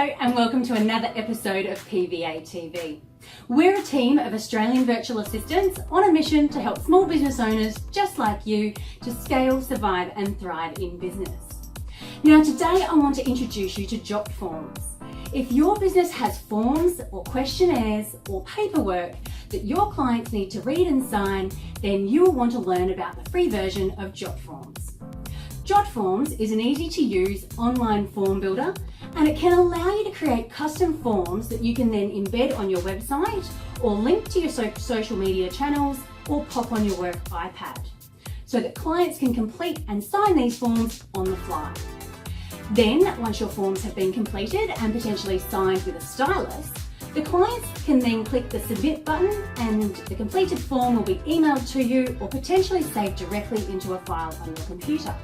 Hello and welcome to another episode of PVA TV. We're a team of Australian virtual assistants on a mission to help small business owners just like you to scale, survive and thrive in business. Now today I want to introduce you to JotForms. If your business has forms or questionnaires or paperwork that your clients need to read and sign, then you will want to learn about the free version of JotForms. JotForms is an easy-to-use online form builder, and it can allow you to create custom forms that you can then embed on your website or link to your social media channels or pop on your work iPad so that clients can complete and sign these forms on the fly. Then, once your forms have been completed and potentially signed with a stylist, the clients can then click the submit button and the completed form will be emailed to you or potentially saved directly into a file on your computer.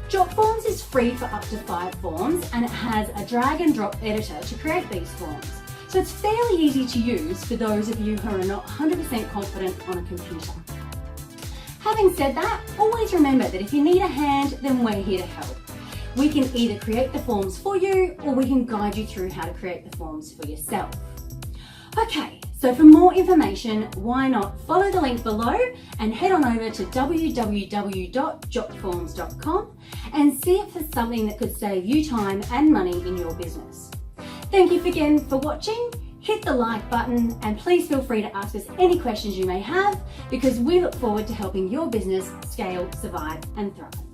JotForms is free for up to 5 forms and it has a drag and drop editor to create these forms. So it's fairly easy to use for those of you who are not 100% confident on a computer. Having said that, always remember that if you need a hand, then we're here to help. We can either create the forms for you or we can guide you through how to create the forms for yourself. Okay, so for more information, why not follow the link below and head on over to www.jotforms.com and see if there's something that could save you time and money in your business. Thank you again for watching. Hit the like button and please feel free to ask us any questions you may have because we look forward to helping your business scale, survive and thrive.